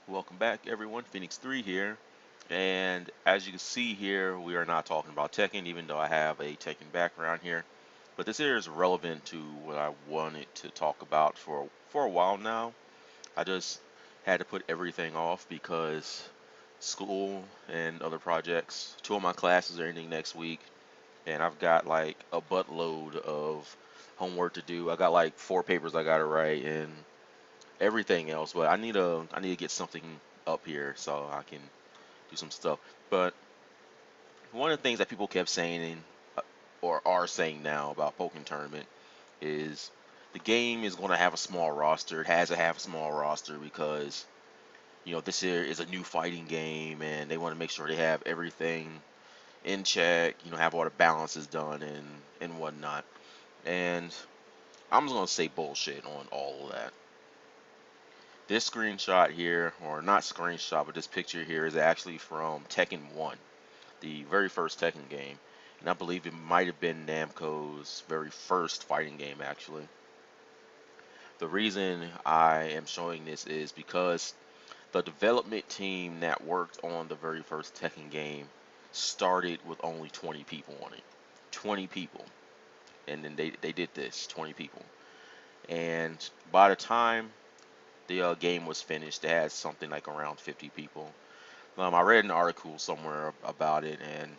Welcome back, everyone. Phoenix 3 here. And as you can see here, we are not talking about Tekken, even though I have a Tekken background here. But this here is relevant to what I wanted to talk about for a while now. I just had to put everything off because school and other projects, two of my classes are ending next week, and I've got like a buttload of homework to do. I got like four papers I gotta write, and everything else, but I need to get something up here so I can do some stuff. But one of the things that people kept saying or are saying now about Pokken Tournament is the game is going to have a small roster. It has to have a small roster because this here is a new fighting game, and they want to make sure they have everything in check. Have all the balances done and whatnot. And I'm just gonna say bullshit on all of that. This screenshot here, or not screenshot, but this picture here is actually from Tekken 1, the very first Tekken game. And I believe it might have been Namco's very first fighting game, actually. The reason I am showing this is because the development team that worked on the very first Tekken game started with only 20 people on it. 20 people. And then they did this, 20 people. And by the time the game was finished, they had something like around 50 people. I read an article somewhere about it, and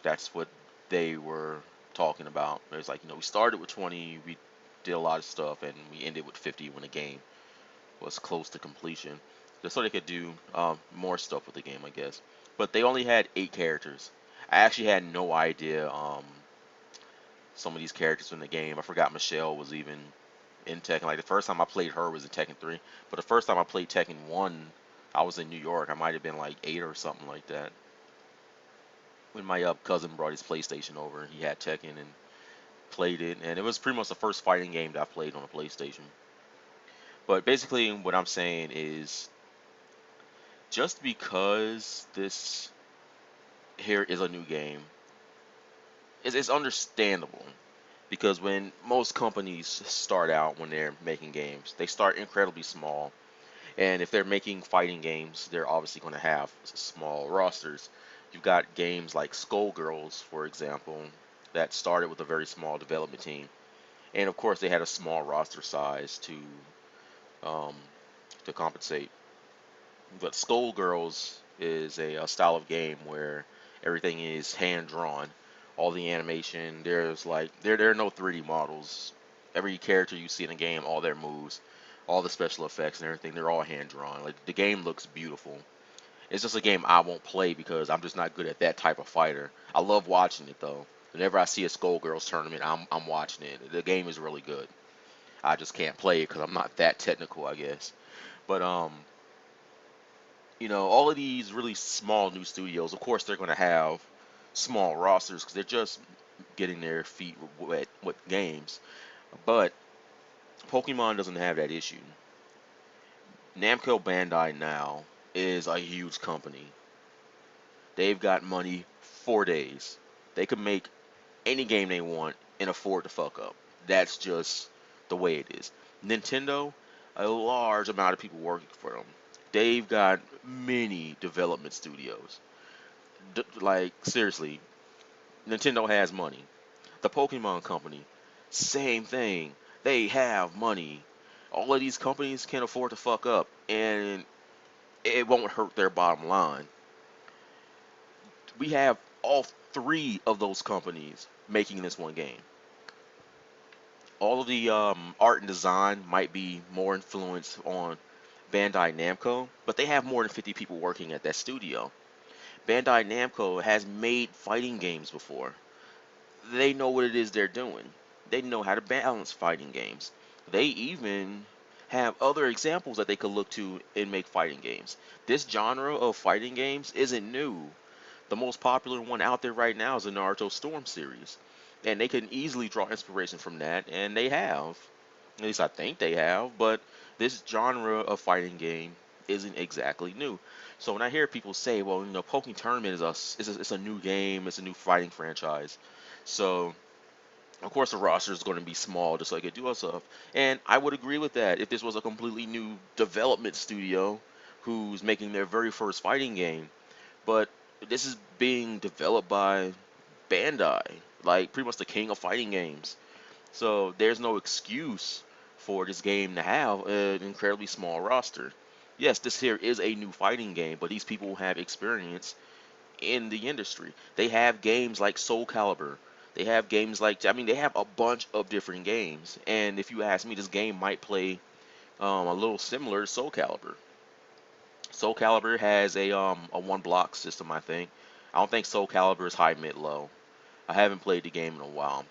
that's what they were talking about. It was like, we started with 20, we did a lot of stuff, and we ended with 50 when the game was close to completion. Just so they could do more stuff with the game, I guess. But they only had 8 characters. I actually had no idea some of these characters in the game. I forgot Michelle was even in Tekken. Like the first time I played her was in Tekken 3, but the first time I played Tekken 1, I was in New York. I might have been like 8 or something like that. When my cousin brought his PlayStation over, he had Tekken and played it, and it was pretty much the first fighting game that I played on a PlayStation. But basically, what I'm saying is just because this here is a new game, it's understandable because when most companies start out when they're making games, they start incredibly small. And if they're making fighting games, they're obviously going to have small rosters. You've got games like Skullgirls, for example, that started with a very small development team, and of course they had a small roster size um, to compensate. But Skullgirls is a style of game where everything is hand drawn. All the animation, there's like there are no 3D models. Every character you see in the game, all their moves, all the special effects and everything, they're all hand drawn. Like the game looks beautiful. It's just a game I won't play because I'm just not good at that type of fighter. I love watching it though. Whenever I see a Skullgirls tournament, I'm watching it. The game is really good. I just can't play it because I'm not that technical, I guess. But all of these really small new studios, of course, they're going to have small rosters because they're just getting their feet wet with games. But Pokemon doesn't have that issue. Namco Bandai now is a huge company. They've got money for days. They could make any game they want and afford to fuck up. That's just the way it is. Nintendo, a large amount of people working for them. They've got many development studios. Like seriously, Nintendo has money. The Pokemon Company, same thing. They have money. All of these companies can afford to fuck up, and it won't hurt their bottom line. We have all three of those companies making this one game. All of the art and design might be more influenced on Bandai Namco, but they have more than 50 people working at that studio. Bandai Namco has made fighting games before. They know what it is they're doing. They know how to balance fighting games. They even have other examples that they could look to and make fighting games. This genre of fighting games isn't new. The most popular one out there right now is the Naruto Storm series. And they can easily draw inspiration from that, and they have. At least I think they have, but this genre of fighting game isn't exactly new. So when I hear people say, well, Pokken Tournament it's a new game, it's a new fighting franchise. So of course the roster is going to be small just like it do stuff. And I would agree with that if this was a completely new development studio. who's making their very first fighting game, but this is being developed by Bandai, like pretty much the king of fighting games. So there's no excuse for this game to have an incredibly small roster. Yes, this here is a new fighting game, but these people have experience in the industry. They have games like Soul Calibur. They have games like, I mean, they have a bunch of different games. And if you ask me, this game might play a little similar to Soul Calibur. Soul Calibur has a one block system, I think. I don't think Soul Calibur is high, mid, low. I haven't played the game in a while.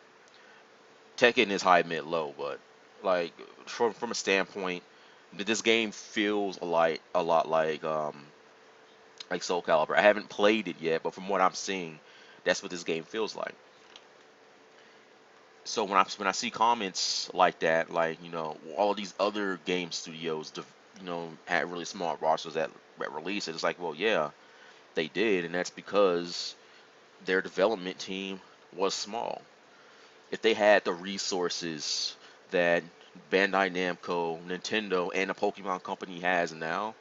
Tekken is high, mid, low, but like from a standpoint, this game feels a lot like Soul Calibur. I haven't played it yet, but from what I'm seeing, that's what this game feels like. So when I see comments like that, like all of these other game studios, had really small rosters at release, it's like, well, yeah, they did, and that's because their development team was small. If they had the resources that Bandai Namco, Nintendo, and the Pokemon Company has now,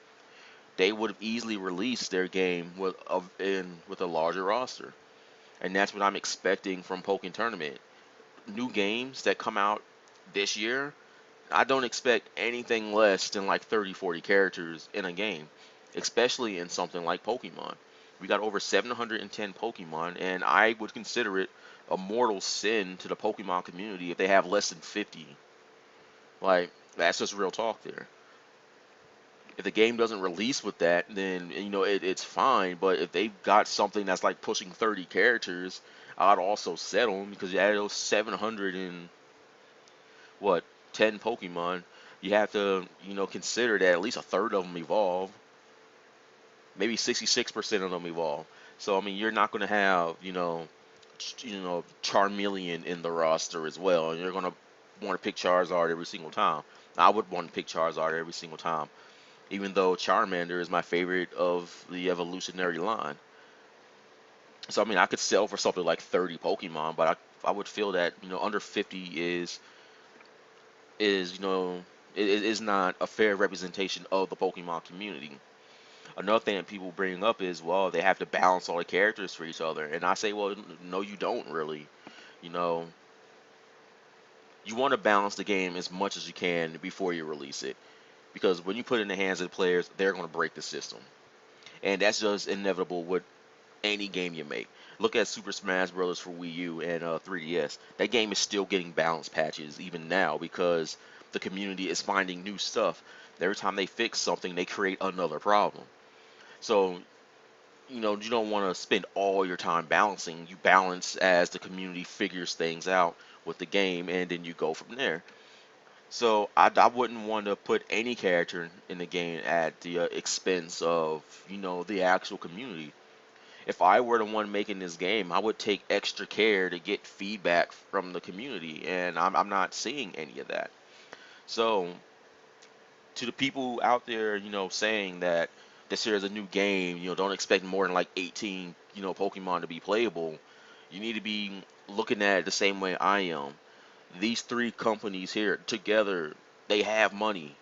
they would have easily released their game with a larger roster. And that's what I'm expecting from Pokken Tournament. New games that come out this year, I don't expect anything less than like 30, 40 characters in a game, especially in something like Pokemon. We got over 710 Pokemon, and I would consider it a mortal sin to the Pokemon community if they have less than 50. Like, that's just real talk there. If the game doesn't release with that, then it's fine. But if they've got something that's like pushing 30 characters, I'd also settle because you add those 700 and what 10 Pokemon, you have to consider that at least a third of them evolve, maybe 66% of them evolve. So I mean, you're not going to have Charmeleon in the roster as well, and you're going to want to pick Charizard every single time. I would want to pick Charizard every single time, even though Charmander is my favorite of the evolutionary line. So I mean, I could sell for something like 30 Pokemon, but I would feel that under 50 is is not a fair representation of the Pokemon community. Another thing that people bring up is, well, they have to balance all the characters for each other, and I say, well, no, you don't really. You know, you want to balance the game as much as you can before you release it, because when you put it in the hands of the players, they're going to break the system, and that's just inevitable with any game you make. Look at Super Smash Bros. For Wii U and 3DS. That game is still getting balance patches even now because the community is finding new stuff. Every time they fix something, they create another problem. So, you don't want to spend all your time balancing. You balance as the community figures things out with the game, and then you go from there. So, I wouldn't want to put any character in the game at the expense of, the actual community. If I were the one making this game, I would take extra care to get feedback from the community, and I'm not seeing any of that. So, to the people out there, saying that this here is a new game, don't expect more than like 18, Pokemon to be playable, you need to be looking at it the same way I am. These three companies here together, they have money.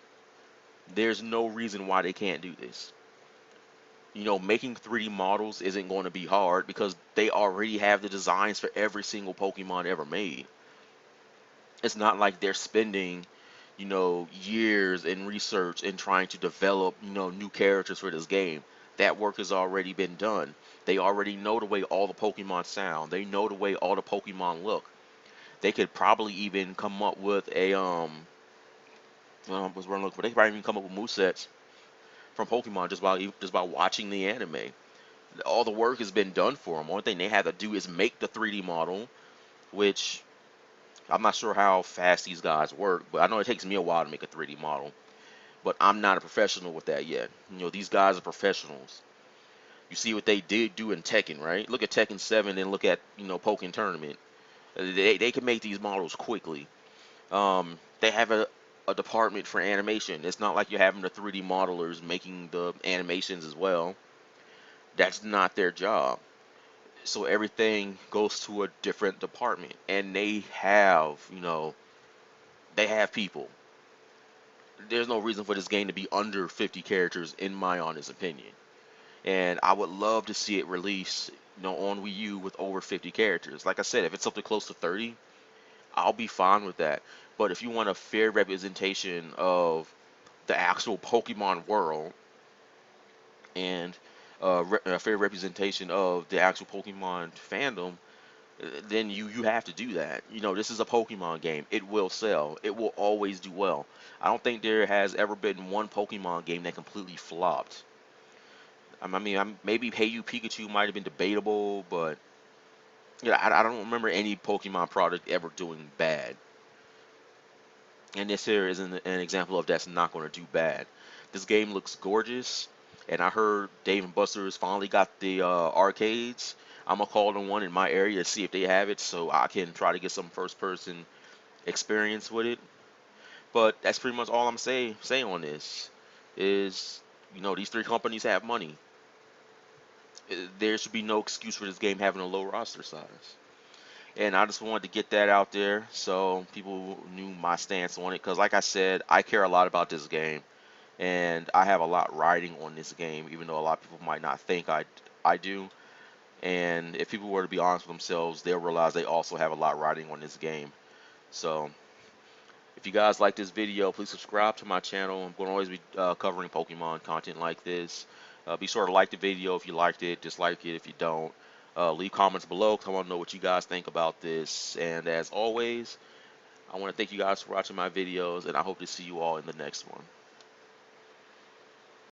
There's no reason why they can't do this. Making 3D models isn't going to be hard because they already have the designs for every single Pokemon ever made. It's not like they're spending, years in research and trying to develop, new characters for this game. That work has already been done. They already know the way all the Pokemon sound. They know the way all the Pokemon look. They could probably even come up with was what I'm looking for. They could probably even come up with movesets from Pokemon just by watching the anime. All the work has been done for them. Only thing they have to do is make the 3D model, which I'm not sure how fast these guys work, but I know it takes me a while to make a 3D model. But I'm not a professional with that yet. These guys are professionals. You see what they did do in Tekken, right? Look at Tekken 7 and look at, Pokken Tournament. They can make these models quickly. They have a department for animation. It's not like you're having the 3D modelers making the animations as well. That's not their job. So everything goes to a different department, and they have people. there's no reason for this game to be under 50 characters, in my honest opinion. And I would love to see it release, on Wii U with over 50 characters. Like I said, if it's something close to 30, I'll be fine with that. But if you want a fair representation of the actual Pokemon world and a fair representation of the actual Pokemon fandom, then you have to do that. This is a Pokemon game. It will sell. It will always do well. I don't think there has ever been one Pokemon game that completely flopped. Maybe Hey You Pikachu might have been debatable, but I don't remember any Pokemon product ever doing bad. And this here is an example of that's not going to do bad. This game looks gorgeous, and I heard Dave and Buster's finally got the arcades. I'm gonna call them one in my area to see if they have it, so I can try to get some first-person experience with it. But that's pretty much all I'm saying on this. Is these three companies have money. There should be no excuse for this game having a low roster size. And I just wanted to get that out there so people knew my stance on it. Because, like I said, I care a lot about this game, and I have a lot riding on this game, even though a lot of people might not think I do. And if people were to be honest with themselves, they'll realize they also have a lot riding on this game. So, if you guys like this video, please subscribe to my channel. I'm going to always be covering Pokemon content like this. Be sure to like the video if you liked it, dislike it if you don't. Leave comments below, because I want to know what you guys think about this. And as always, I want to thank you guys for watching my videos, and I hope to see you all in the next one.